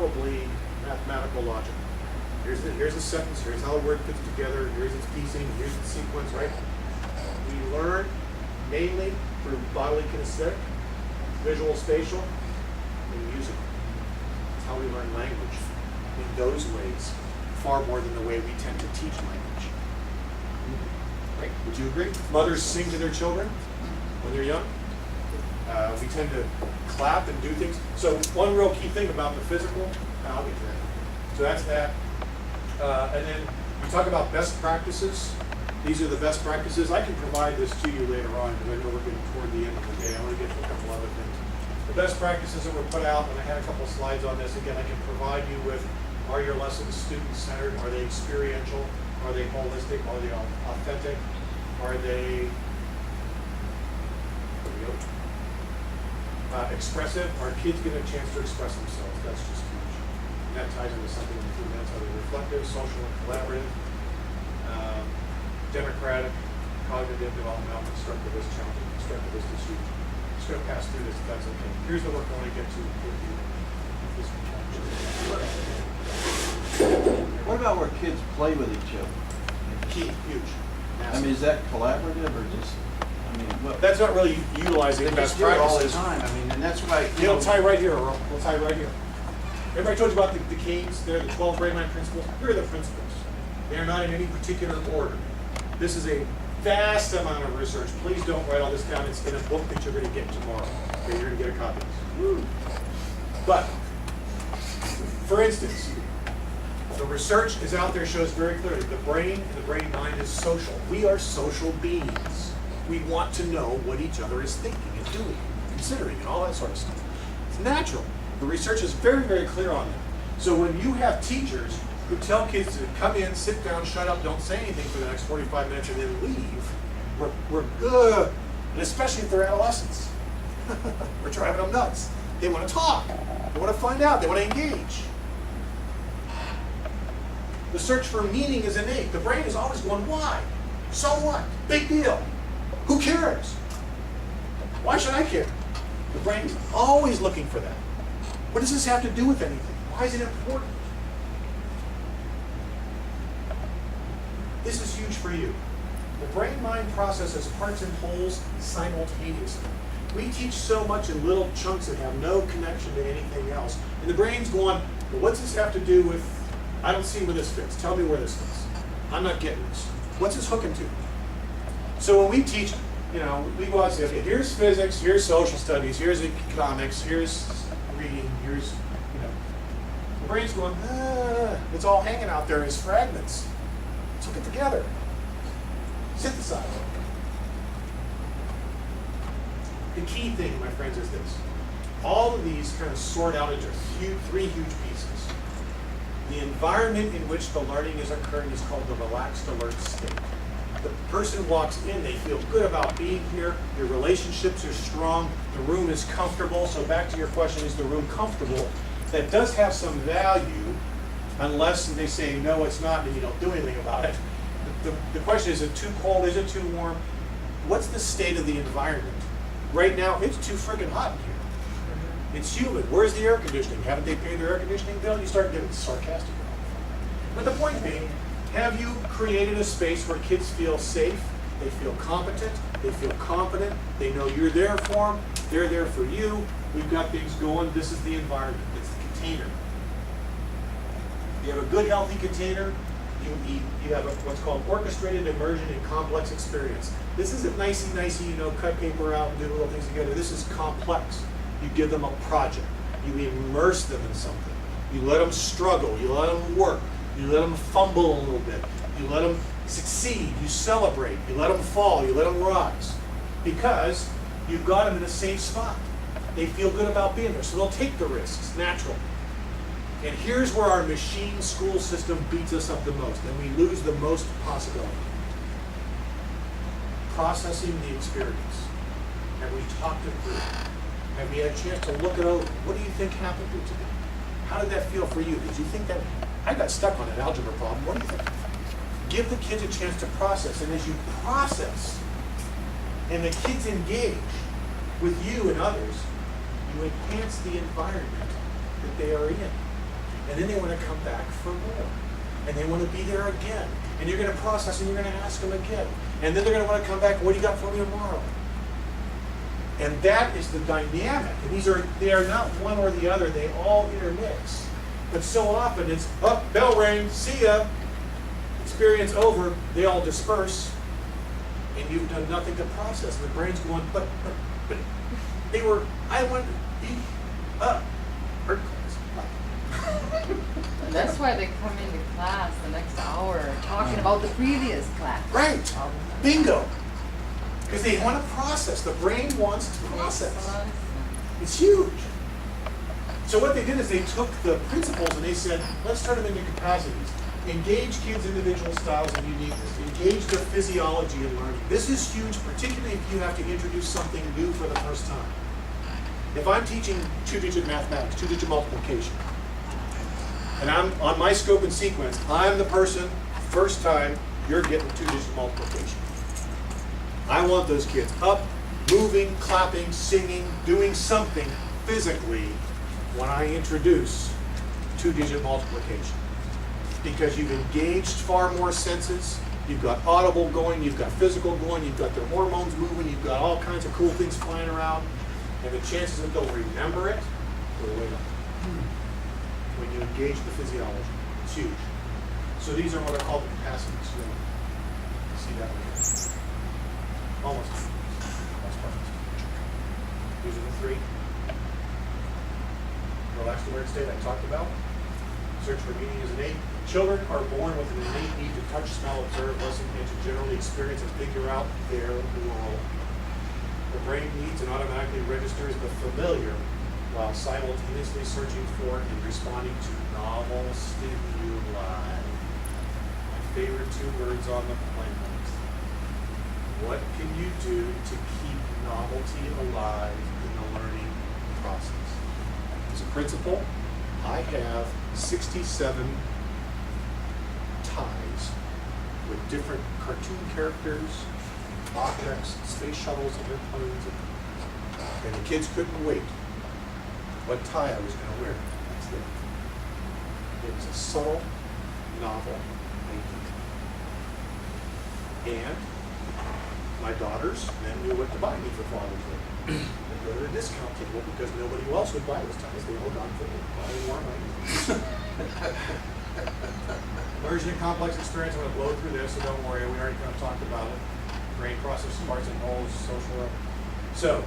probably mathematical logic. Here's the sentence, here's how the word fits together, here's its piecing, here's its sequence, right? We learn mainly through bodily kinesthetic, visual spatial, and music. That's how we learn language in those ways, far more than the way we tend to teach language. Right? Would you agree? Mothers sing to their children when they're young. We tend to clap and do things. So one real key thing about the physical, I'll get to that. So that's that. And then we talk about best practices. These are the best practices. I can provide this to you later on because I know we're getting toward the end of the day. I want to get to a couple other things. The best practices that were put out, and I had a couple slides on this. Again, I can provide you with, are your lessons student-centered? Are they experiential? Are they holistic? Are they authentic? Are they expressive? Are kids getting a chance to express themselves? That's just huge. And that ties into something in 2 minutes. Are they reflective, social, and collaborative? Democratic, cognitive, developmental, constructivist, challenging, constructivist is huge. Just going to pass through this if that's okay. Here's the work I want to get to with you. What about where kids play with each other? Key, huge. Massive. I mean, is that collaborative or just, I mean, what? That's not really utilizing They best just do it all the practices. time. I mean, and that's what I. It'll tie right here, Earl. We'll tie right here. Remember I told you about the Keynes? They're the 12 grade line principles. Here are the principles. They are not in any particular order. This is a vast amount of research. Please don't write all this down. It's in a book that you're going to get tomorrow. Okay, you're going to get a copy of this. Woo. But, for instance, the research is out there, shows very clearly the brain and the brain mind is social. We are social beings. We want to know what each other is thinking and doing, considering, and all that sort of stuff. It's natural. The research is very, very clear on that. So when you have teachers who tell kids to come in, sit down, shut up, don't say anything for the next 45 minutes, and then leave, we're good. And especially if they're adolescents. We're driving them nuts. They want to talk. They want to find out. They want to engage. The search for meaning is innate. The brain is always going, why? So what? Big deal. Who cares? Why should I care? The brain is always looking for that. What does this have to do with anything? Why is it important? This is huge for you. The brain-mind processes parts and wholes simultaneously. We teach so much in little chunks that have no connection to anything else. And the brain's going, well, what's this have to do with, I don't see where this fits. Tell me where this fits. I'm not getting this. What's this hooking to? So when we teach, we go out and say, okay, here's physics, here's social studies, here's economics, here's reading, here's, the brain's going, it's all hanging out there as fragments. Let's hook it together. Synthesize. The key thing, my friends, is this. All of these kind of sort out into three huge pieces. The environment in which the learning is occurring is called the relaxed alert state. The person walks in, they feel good about being here, your relationships are strong, the room is comfortable. So back to your question, is the room comfortable? That does have some value, unless they say, no, it's not, and you don't do anything about it. The question is it too cold, is it too warm? What's the state of the environment? Right now, it's too freaking hot in here. It's humid. Where's the air conditioning? Haven't they paid their air conditioning bill? You start getting sarcastic. But the point being, have you created a space where kids feel safe, they feel competent, they feel confident, they know you're there for them, they're there for you, we've got things going, this is the environment, it's the container. You have a good, healthy container, you have what's called orchestrated immersion in complex experience. This isn't nicey, cut paper out and do little things together. This is complex. You give them a project. You immerse them in something. You let them struggle. You let them work. You let them fumble a little bit. You let them succeed. You celebrate. You let them fall. You let them rise. Because you've got them in a safe spot. They feel good about being there, so they'll take the risks, natural. And here's where our machine school system beats us up the most, and we lose the most possibility. Processing the experience. Have we talked it through? Have we had a chance to look it over? What do you think happened here today? How did that feel for you? Did you think that, I got stuck on an algebra problem, what do you think? Give the kids a chance to process, and as you process, and the kids engage with you and others, you enhance the environment that they are in. And then they want to come back for more. And they want to be there again. And you're going to process and you're going to ask them again. And then they're going to want to come back, what do you got for me tomorrow? And that is the dynamic. And they are not one or the other, they all intermix. But so often it's, oh, bell rang, see ya. Experience over, they all disperse. And you've done nothing to process. And the brain's going, but they were, I wanted to be up. And that's why they come into class the next hour talking about the previous class. Right. Bingo. Because they want to process. The brain wants to process. It's huge. So what they did is they took the principles and they said, let's turn them into capacities. Engage kids' individual styles and uniqueness. Engage their physiology and learning. This is huge, particularly if you have to introduce something new for the first time. If I'm teaching two-digit mathematics, two-digit multiplication, and I'm on my scope and sequence, I'm the person, first time, you're getting two-digit multiplication. I want those kids up, moving, clapping, singing, doing something physically when I introduce two-digit multiplication. Because you've engaged far more senses, you've got audible going, you've got physical going, you've got their hormones moving, you've got all kinds of cool things flying around, and the chances that they'll remember it go way up. When you engage the physiology, it's huge. So these are what are called the capacities. See that one here? Almost. That's perfect. These are the three. Relaxed awareness state I talked about. Search for meaning is innate. Children are born with an innate need to touch, smell, observe, listen, and to generally experience and figure out their world. The brain needs and automatically registers the familiar while simultaneously searching for and responding to novel stimuli. My favorite two words on the planet. What can you do to keep novelty alive in the learning process? As a principal, I have 67 ties with different cartoon characters, objects, space shuttles, and airplanes, and the kids couldn't wait what tie I was going to wear. That's it. It was a subtle, novel idea. And my daughters then knew what to buy me for Father's Day. They go to a discount table because nobody else would buy those ties. They all got them for more money. Immersion in complex experience. I'm going to blow through this, so don't worry. We already kind of talked about it. Brain process, parts and wholes, social. So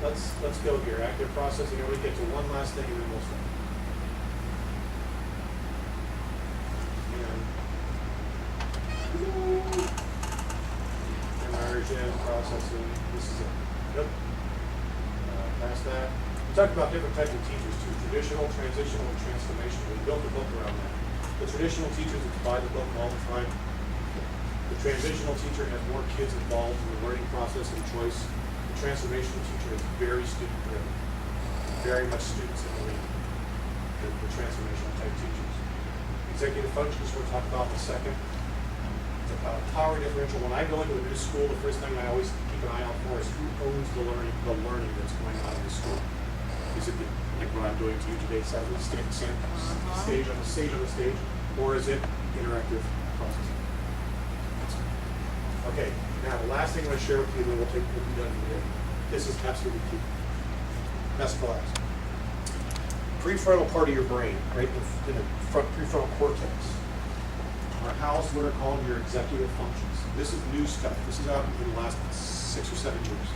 let's go here. Active processing. And we get to one last thing, and then we'll start. Immersion processing. This is it. Yep. Past that. We talked about different types of teachers too. Traditional, transitional, and transformational. We built a book around that. The traditional teachers that buy the book all the time. The transitional teacher has more kids involved in the learning process and choice. The transformational teacher is very student-driven, very much students in the lead. The transformational type teachers. Executive functions we'll talk about in a second. It's about power differential. When I go into a new school, the first thing I always keep an eye out for is who owns the learning that's going on in the school. Is it like what I'm doing to you today, stage on the stage, or is it interactive processing? Okay, now the last thing I'm going to share with you, and then we'll be done today. This is absolutely key. Best class. Prefrontal part of your brain, right in the front prefrontal cortex, are housed what are called your executive functions. This is new stuff. This is out in the last 6 or 7 years.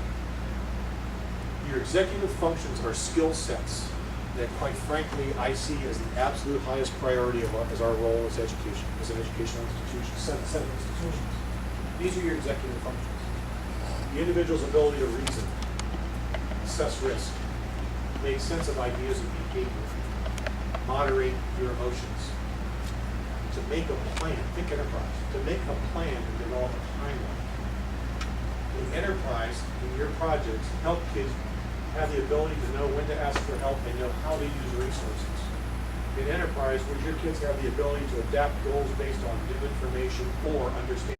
Your executive functions are skill sets that, quite frankly, I see as the absolute highest priority as our role as education, as an educational institution, set of institutions. These are your executive functions. The individual's ability to reason, assess risk, make sense of ideas and behavior, moderate your emotions, to make a plan, think enterprise, to make a plan and develop a timeline. In enterprise, in your projects, help kids have the ability to know when to ask for help and know how to use resources. In enterprise, would your kids have the ability to adapt goals based on new information or understand